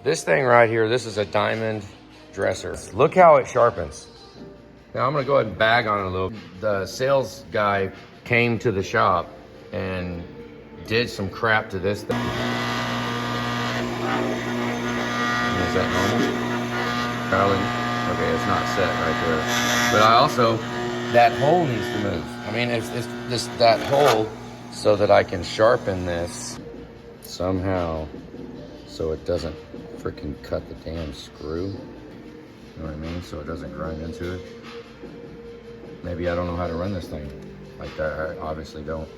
This thing right here, this is a diamond dresser. Look how it sharpens. Now I'm gonna go ahead and bag on it a little. The sales guy came to the shop and did some crap to this thing. Is that normal? Darling, okay, it's not set right there. But I also, that hole needs to move. I mean, it's just that hole so that I can sharpen this somehow so it doesn't freaking cut the damn screw. You know what I mean? So it doesn't grind into it. Maybe I don't know how to run this thing like that. I obviously don't.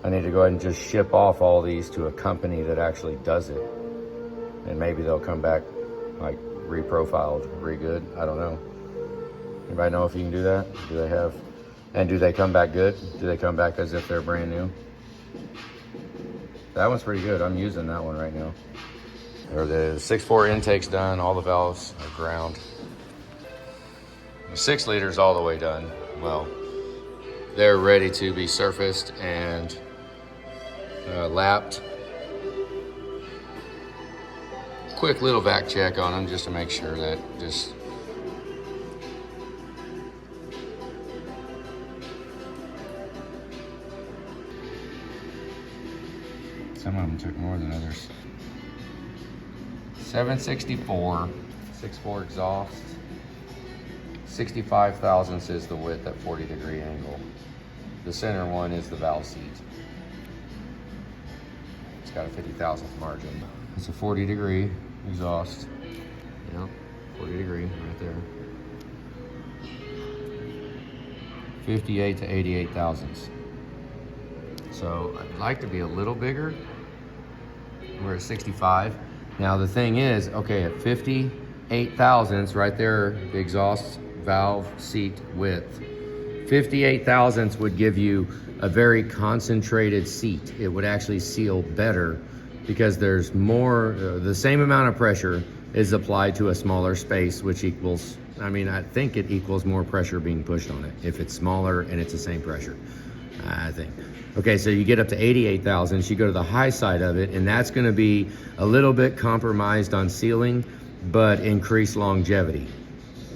I need to go ahead and just ship off all these to a company that actually does it. And maybe they'll come back like reprofiled, re-good. I don't know. Anybody know if you can do that? Do they have, and do they come back good? Do they come back as if they're brand new? That one's pretty good. I'm using that one right now. Or the 6.4 intake's done. All the valves are ground. The 6 liters all the way done. Well, they're ready to be surfaced and lapped. Quick little vac check on them just to make sure that just some of them took more than others. 764, 6.4 exhaust. 65 thousandths is the width at 40-degree angle. The center one is the valve seat. It's got a 50 thousandth margin. It's a 40-degree exhaust. Yep, 40-degree right there. 58 to 88 thousandths. So I'd like to be a little bigger. We're at 65. Now the thing is, okay, at 58 thousandths, right there, the exhaust valve seat width, 58 thousandths would give you a very concentrated seat. It would actually seal better because there's more, the same amount of pressure is applied to a smaller space, which equals, I mean, I think it equals more pressure being pushed on it if it's smaller and it's the same pressure, I think. Okay, so you get up to 88 thousandths, you go to the high side of it, and that's gonna be a little bit compromised on sealing, but increased longevity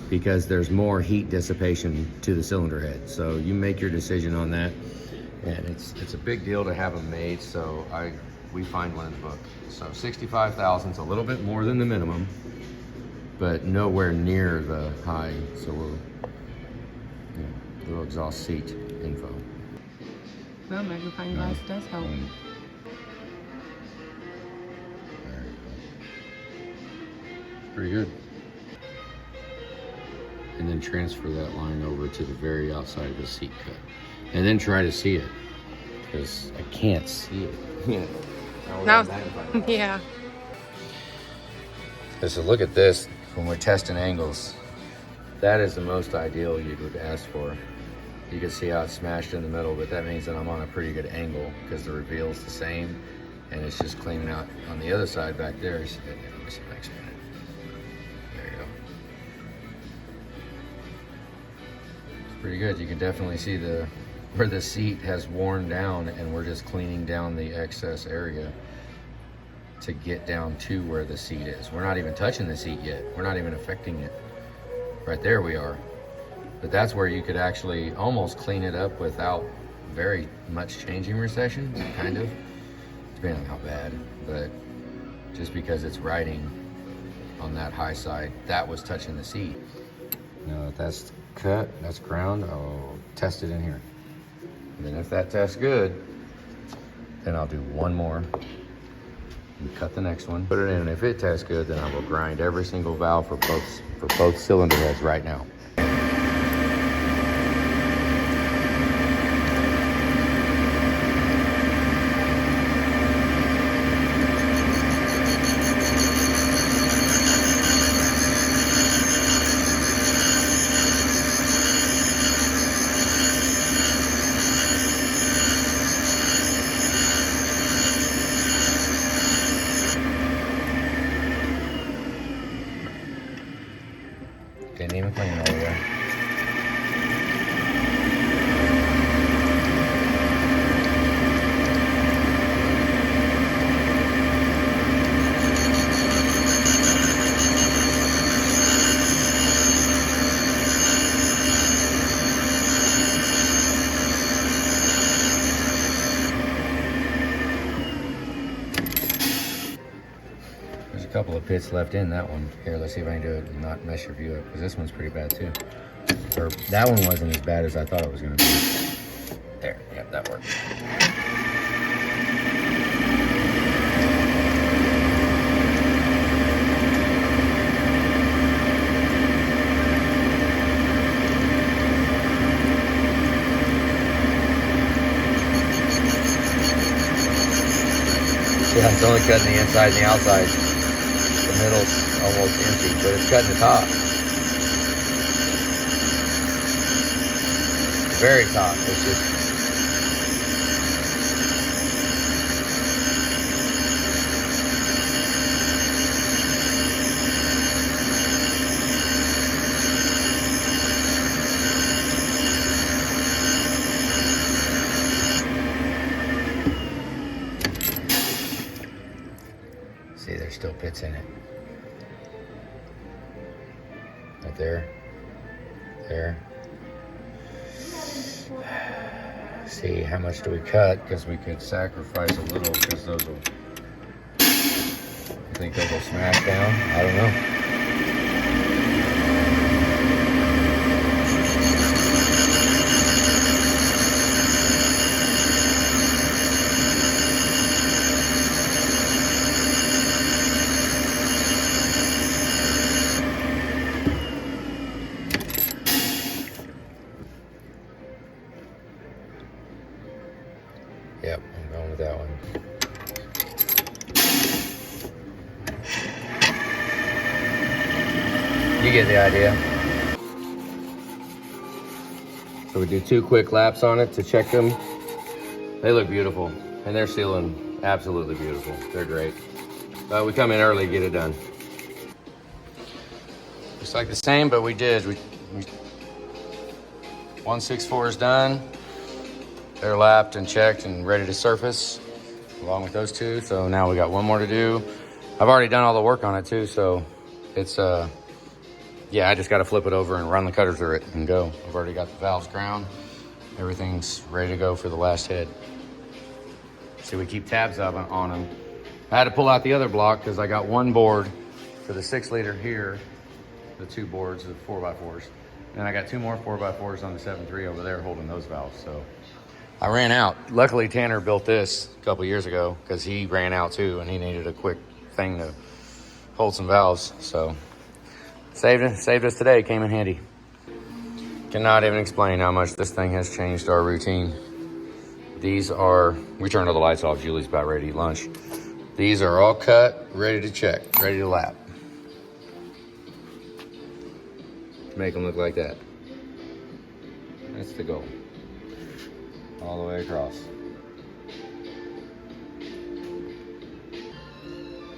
because there's more heat dissipation to the cylinder head. So you make your decision on that. And it's a big deal to have them made, so we find one in the book. So 65 thousandths, a little bit more than the minimum, but nowhere near the high. So we'll, little exhaust seat info. Well, magnifying glass does help. There you go. Pretty good. And then transfer that line over to the very outside of the seat cut. And then try to see it, because I can't see it. Now, yeah. So look at this, when we're testing angles, that is the most ideal you would ask for. You can see how it's smashed in the middle, but that means that I'm on a pretty good angle because the reveal's the same, and it's just cleaning out on the other side back there. Let me see if I expand it. There you go. It's pretty good. You can definitely see where the seat has worn down, and we're just cleaning down the excess area to get down to where the seat is. We're not even touching the seat yet. We're not even affecting it. Right there we are. But that's where you could actually almost clean it up without very much changing recession, kind of, depending on how bad. But just because it's riding on that high side, that was touching the seat. Now that's cut, that's ground, I'll test it in here. And then if that tests good, then I'll do one more and cut the next one, put it in, and if it tests good, then I will grind every single valve for both cylinder heads right now. Didn't even clean it. couple of pits left in that one. Here, let's see if I can do it and not mess your view up, because this one's pretty bad too. Or that one wasn't as bad as I thought it was going to be. There, yep, that worked. Yeah, it's only cutting the inside and the outside. The middle's almost empty, but it's cutting the top. The very top. It's just. See, there's still pits in it. Right there. There. See, how much do we cut? Because we could sacrifice a little, because those will, I think those will smash down. I don't know. Yep, I'm going with that one. You get the idea. So we do 2 quick laps on it to check them. They look beautiful, and they're sealing absolutely beautiful. They're great. We come in early to get it done. Looks like the same, but we 164 is done. They're lapped and checked and ready to surface along with those 2. So now we got 1 more to do. I've already done all the work on it too. So it's, yeah, I just got to flip it over and run the cutter through it and go. I've already got the valves ground. Everything's ready to go for the last head. See, we keep tabs up on them. I had to pull out the other block because I got 1 board for the 6-liter here, the 2 boards of 4x4s. And I got 2 more 4x4s on the 7.3 over there holding those valves. So I ran out. Luckily, Tanner built this a couple years ago because he ran out too, and he needed a quick thing to hold some valves. So saved us today. Came in handy. Cannot even explain how much this thing has changed our routine. These are, we turned all the lights off. Julie's about ready to eat lunch. These are all cut, ready to check, ready to lap. Make them look like that. That's the goal. All the way across.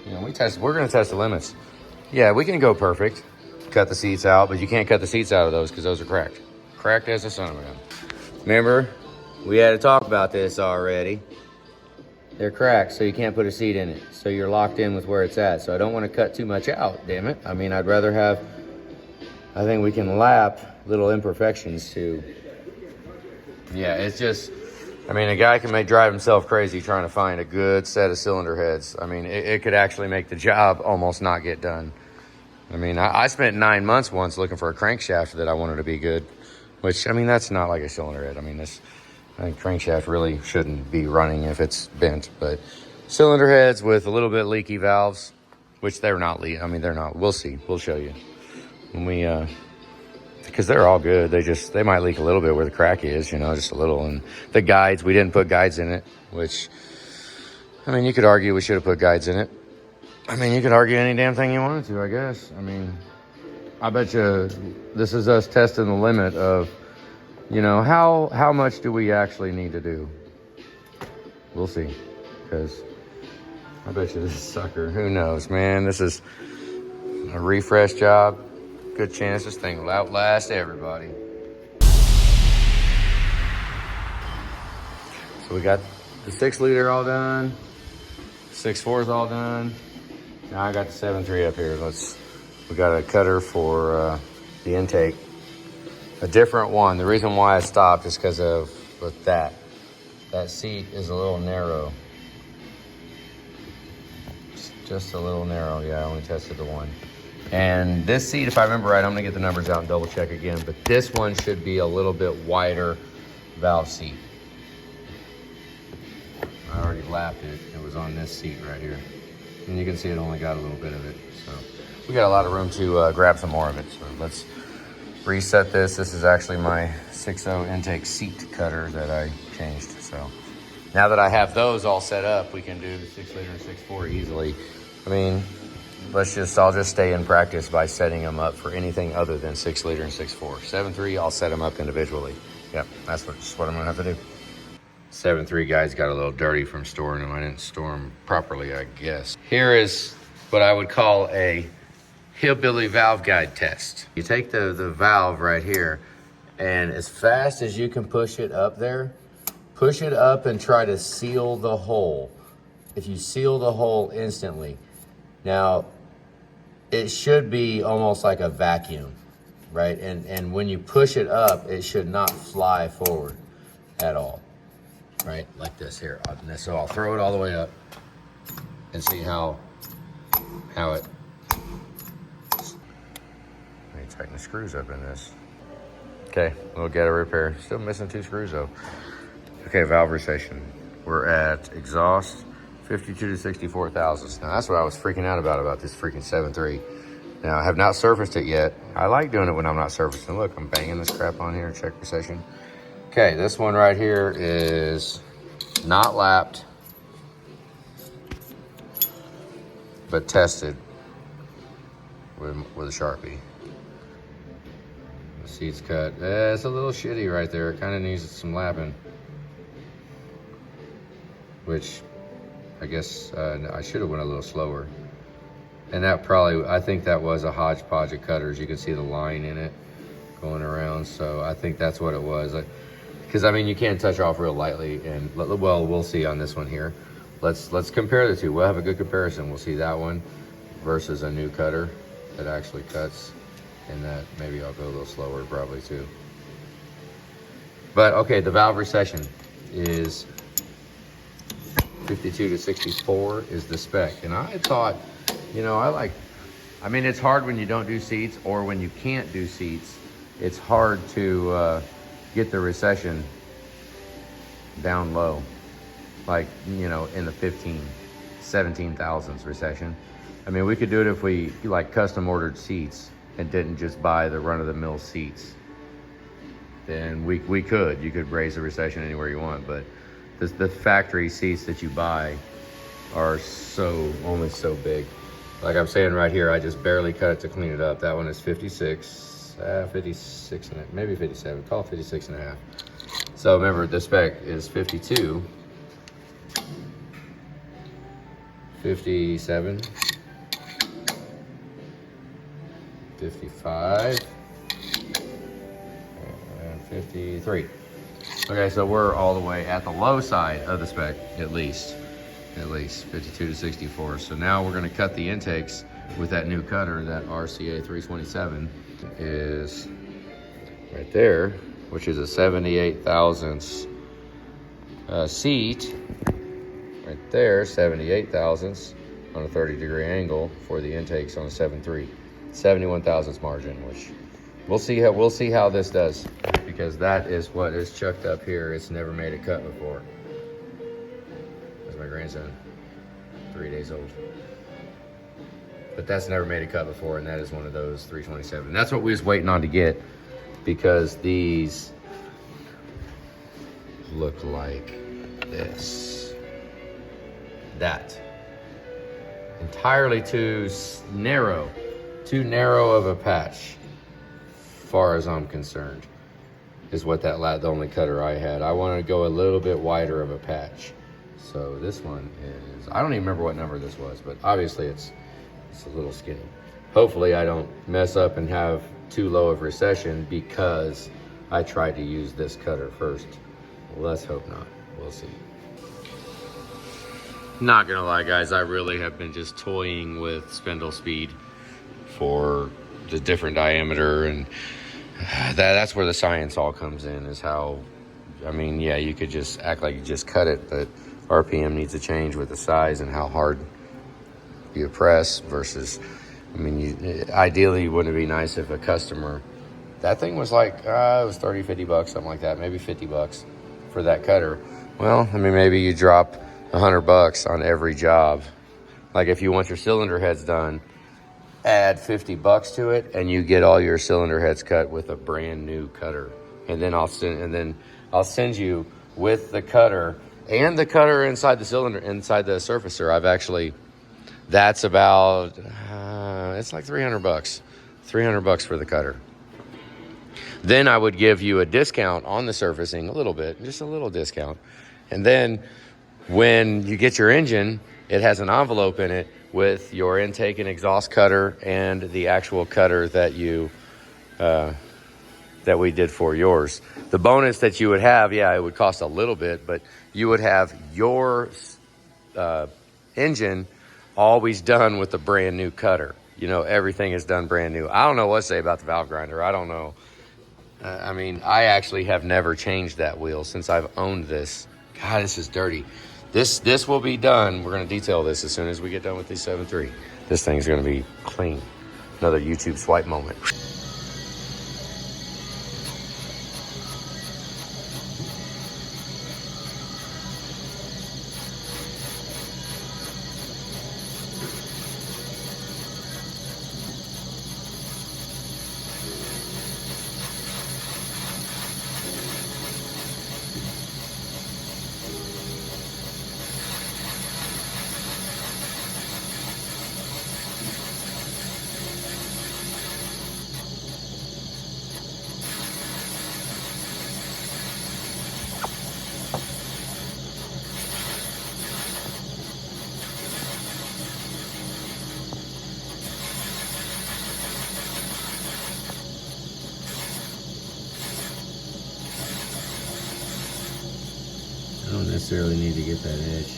You know, we're gonna test the limits. Yeah, we can go perfect, cut the seats out, but you can't cut the seats out of those because those are cracked. Cracked as a son of a gun. Remember, we had to talk about this already. They're cracked, so you can't put a seat in it. So you're locked in with where it's at. So I don't want to cut too much out, damn it. I mean, I'd rather have, I think we can lap little imperfections too. Yeah, it's just, I mean, a guy can drive himself crazy trying to find a good set of cylinder heads. I mean, it could actually make the job almost not get done. I mean, I spent 9 months once looking for a crankshaft that I wanted to be good, which, I mean, that's not like a cylinder head. I mean, I think crankshaft really shouldn't be running if it's bent, but cylinder heads with a little bit leaky valves, which they're not leaky. I mean, they're not. We'll see. We'll show you when we, because they're all good. They might leak a little bit where the crack is, you know, just a little. And the guides, we didn't put guides in it, which, I mean, you could argue we should have put guides in it. I mean, you could argue any damn thing you wanted to, I guess. I mean, I bet you this is us testing the limit of, you know, how much do we actually need to do? We'll see, because I bet you this sucker, who knows, man. This is a refresh job. Good chance this thing will outlast everybody. So we got the 6-liter all done, 6.4's all done. Now I got the 7.3 up here. We got a cutter for the intake, a different one. The reason why I stopped is because of that seat is a little narrow. just a little narrow. Yeah, I only tested the one. And this seat, if I remember right, I'm gonna get the numbers out and double check again, but this one should be a little bit wider valve seat. I already lapped it. It was on this seat right here. And you can see it only got a little bit of it. So we got a lot of room to grab some more of it. So let's reset this. This is actually my 6.0 intake seat cutter that I changed. So now that I have those all set up, we can do 6 liter and 6.4 easily. I mean, I'll just stay in practice by setting them up for anything other than 6 liter and 6.4. 7.3, I'll set them up individually. Yep, that's what I'm gonna have to do. 7.3 guys got a little dirty from storing them. I didn't store them properly, I guess. Here is what I would call a hillbilly valve guide test. You take the valve right here, and as fast as you can push it up there, push it up and try to seal the hole. If you seal the hole instantly, now it should be almost like a vacuum, right? And when you push it up, it should not fly forward at all, right? Like this here. So I'll throw it all the way up and see how it. Let me tighten the screws up in this. Okay, we'll get a repair. Still missing 2 screws though. Okay, valve recession. We're at exhaust 52 to 64 thousandths. Now that's what I was freaking out about this freaking 7.3. Now I have not surfaced it yet. I like doing it when I'm not surfacing. Look, I'm banging this crap on here, check recession. Okay, this one right here is not lapped, but tested with a Sharpie. The seat's cut. It's a little shitty right there. It kind of needs some lapping, which I guess I should have went a little slower. And that probably, I think that was a hodgepodge of cutters. You can see the line in it going around. So I think that's what it was. Because I mean, you can't touch off real lightly. And well, we'll see on this one here. Let's compare the two. We'll have a good comparison. We'll see that one versus a new cutter that actually cuts. And that maybe I'll go a little slower probably too. But okay, the valve recession is 52 to 64 is the spec. And I thought, you know, I mean, it's hard when you don't do seats or when you can't do seats. It's hard to get the recession down low, like, you know, in the 17 thousandths recession. I mean, we could do it if we like custom ordered seats and didn't just buy the run-of-the-mill seats. Then you could raise the recession anywhere you want, but the factory seats that you buy are only so big. Like I'm saying right here, I just barely cut it to clean it up. That one is 56 and maybe 57, call it 56 and a half. So remember, the spec is 52, 57, 55, and 53. Okay, so we're all the way at the low side of the spec, at least 52 to 64. So now we're gonna cut the intakes with that new cutter. That RCA 327 is right there, which is a 78 thousandths seat. Right there, 78 thousandths on a 30-degree angle for the intakes on a 7.3. 71 thousandths margin, which we'll see how this does, because that is what is chucked up here. It's never made a cut before. That's my grandson, 3 days old. But that's never made a cut before, and that is one of those 327. That's what we was waiting on to get, because these look like this. That. Entirely too narrow of a patch, far as I'm concerned, is what the only cutter I had. I wanted to go a little bit wider of a patch. So this one is, I don't even remember what number this was, but obviously it's a little skinny. Hopefully I don't mess up and have too low of recession because I tried to use this cutter first. Let's hope not. We'll see. Not gonna lie, guys, I really have been just toying with spindle speed for the different diameter, and that's where the science all comes in, is how, I mean, yeah, you could just act like you just cut it, but RPM needs to change with the size and how hard be a press versus, I mean, ideally wouldn't it be nice if a customer, that thing was like, it was 30, 50 bucks, something like that, maybe 50 bucks for that cutter. Well, I mean, maybe you drop 100 bucks on every job. Like if you want your cylinder heads done, add 50 bucks to it and you get all your cylinder heads cut with a brand new cutter. And then I'll send you with the cutter and the cutter inside the cylinder, inside the surfacer. I've actually, that's about, it's like 300 bucks. 300 bucks for the cutter. Then I would give you a discount on the surfacing, a little bit, just a little discount. And then when you get your engine, it has an envelope in it with your intake and exhaust cutter and the actual cutter that that we did for yours. The bonus that you would have, yeah, it would cost a little bit, but you would have your engine always done with a brand new cutter. You know, everything is done brand new. I don't know what to say about the valve grinder. I don't know. I mean, I actually have never changed that wheel since I've owned this. God, this is dirty. This will be done. We're going to detail this as soon as we get done with these 7.3. This thing's going to be clean. Another YouTube swipe moment. I don't necessarily need to get that edge.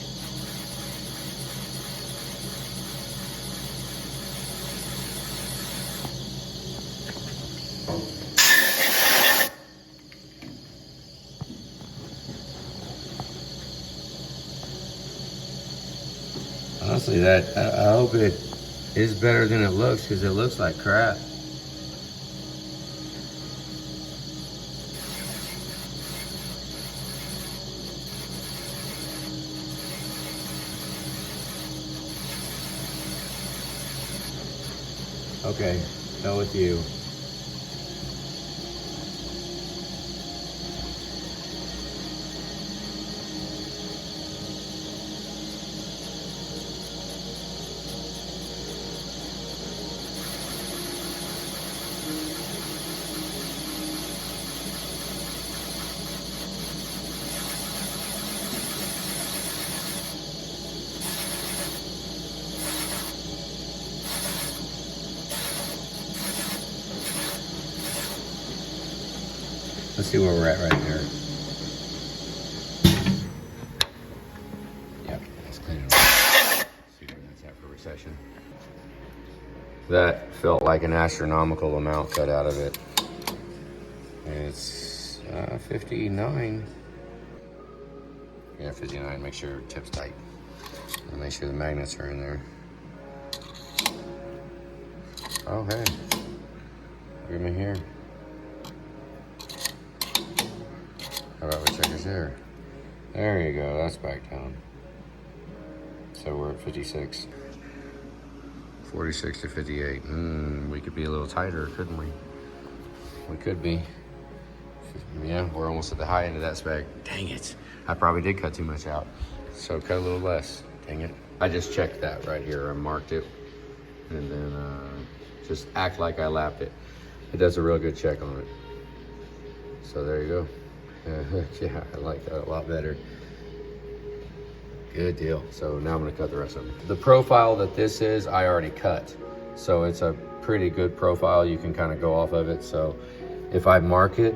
Honestly, I hope it is better than it looks, because it looks like crap. Okay, go with you. Let's see where we're at right there. Yep, let's clean it up. See where that's at for recession. That felt like an astronomical amount cut out of it. It's 59. Yeah, 59. Make sure it tip's tight. And make sure the magnets are in there. Oh, hey. Give me here. How about we check this here? There you go, that's back down. So we're at 56. 46 to 58. We could be a little tighter, couldn't we? We could be. Yeah, we're almost at the high end of that spec. Dang it. I probably did cut too much out. So cut a little less. Dang it. I just checked that right here. I marked it. And then just act like I lapped it. It does a real good check on it. So there you go. Yeah, I like that a lot better. Good deal. So now I'm gonna cut the rest of it. The profile that this is, I already cut. So it's a pretty good profile. You can kind of go off of it. So if I mark it,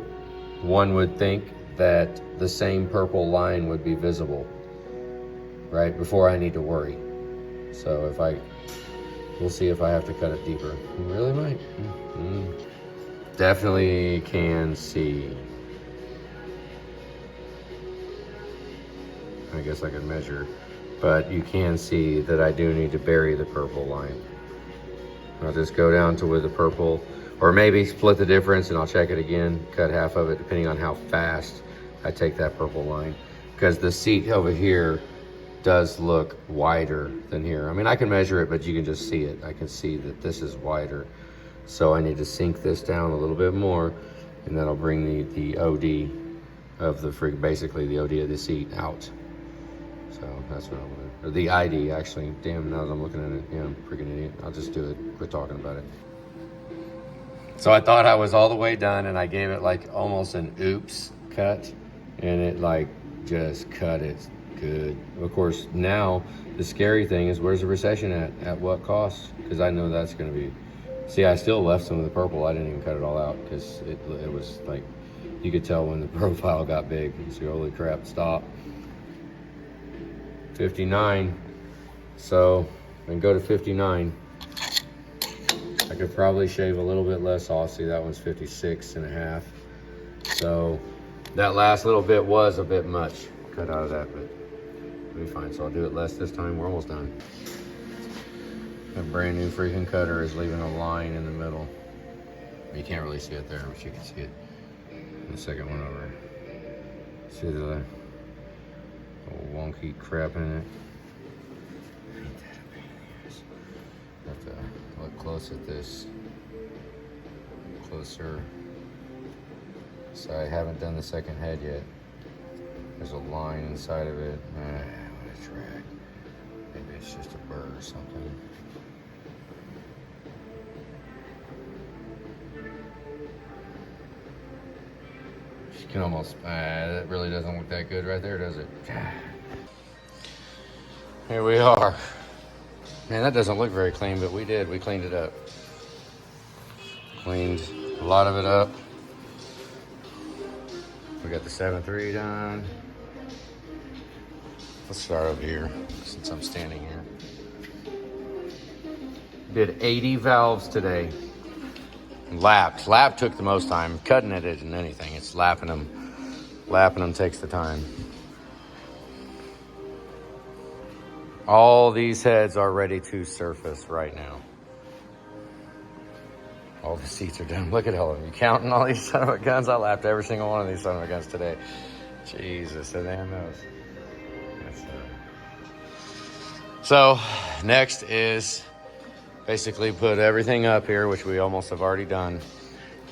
one would think that the same purple line would be visible, right? Before I need to worry. So we'll see if I have to cut it deeper. You really might. Definitely can see. I guess I could measure but you can see that I do need to bury the purple line. I'll just go down to where the purple, or maybe split the difference and I'll check it again, cut half of it depending on how fast I take that purple line. Because the seat over here does look wider than here. I mean, I can measure it, but you can just see it. I can see that this is wider. So I need to sink this down a little bit more, and that'll bring the OD of the basically the OD of the seat out. So that's what I'm gonna, or the ID actually. Damn, now that I'm looking at it, yeah, I'm a freaking idiot. I'll just do it, quit talking about it. So I thought I was all the way done, and I gave it like almost an oops cut, and it like just cut it good. Of course, now the scary thing is, where's the recession at what cost? Because I know that's gonna be, see, I still left some of the purple. I didn't even cut it all out because it was like, you could tell when the profile got big. So holy crap, stop. 59. So and go to 59. I could probably shave a little bit less off. See, that one's 56.5. So that last little bit was a bit much cut out of that, but it'll be fine. So I'll do it less this time. We're almost done. A brand new freaking cutter is leaving a line in the middle. You can't really see it there, but you can see it. And the second one over. See the little wonky crap in it. Ain't that a pain in the ass. Have to look close at this. Closer. So I haven't done the second head yet. There's a line inside of it. What a drag. Maybe it's just a burr or something. You can almost, that really doesn't look that good right there, does it? Here we are. Man, that doesn't look very clean, but we cleaned it up. Cleaned a lot of it up. We got the 7.3 done. Let's start over here, since I'm standing here. Did 80 valves today. Lapped. Lap took the most time. Cutting it isn't anything. It's lapping them. Lapping them takes the time. All these heads are ready to surface right now. All the seats are done. Look at all of them. You counting all these son of a guns? I lapped every single one of these son of a guns today. Jesus, so damn knows. So next is basically put everything up here, which we almost have already done.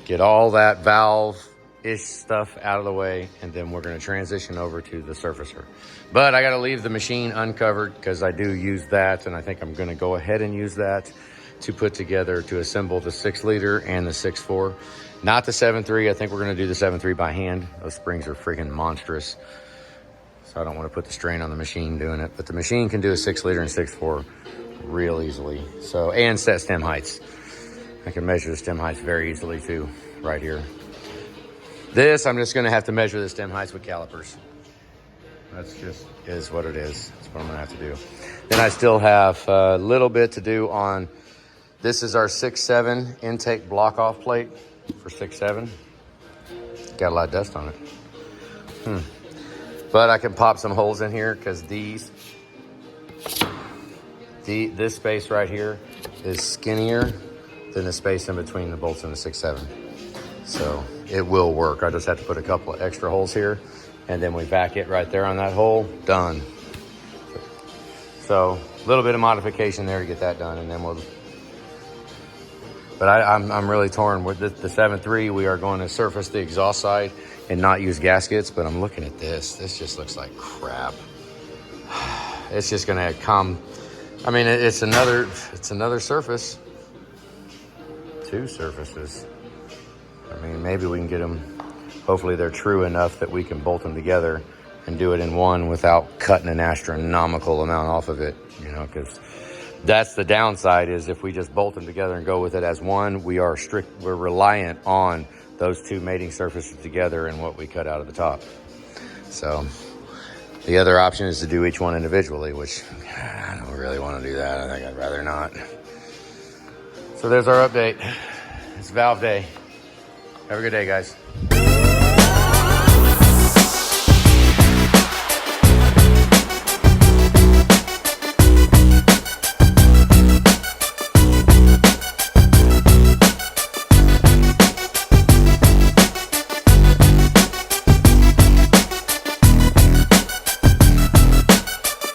Get all that valve-ish stuff out of the way, and then we're gonna transition over to the surfacer. But I gotta leave the machine uncovered because I do use that, and I think I'm gonna go ahead and use that to put together, to assemble the 6-liter and the 6.4. Not the 7.3, I think we're gonna do the 7.3 by hand. Those springs are freaking monstrous. So I don't wanna put the strain on the machine doing it, but the machine can do a 6-liter and 6.4 real easily. So, and set stem heights. I can measure the stem heights very easily too, right here. This, I'm just gonna have to measure the stem heights with calipers. That's just is what it is. That's what I'm gonna have to do. Then I still have a little bit to do on, this is our 6.7 intake block off plate for 6.7. Got a lot of dust on it. But I can pop some holes in here because this space right here is skinnier than the space in between the bolts and the 6.7. So it will work. I just have to put a couple of extra holes here, and then we back it right there on that hole. Done. So a little bit of modification there to get that done, and then we'll. But I'm really torn with the 7.3. We are going to surface the exhaust side and not use gaskets. But I'm looking at this. This just looks like crap. It's just gonna come. I mean, it's another surface. 2 surfaces. I mean, maybe we can get them. Hopefully, they're true enough that we can bolt them together and do it in one without cutting an astronomical amount off of it. You know, because that's the downside, is if we just bolt them together and go with it as one, we're reliant on those 2 mating surfaces together and what we cut out of the top. So the other option is to do each one individually, which I don't really want to do that. I think I'd rather not. So there's our update. It's valve day. Have a good day, guys.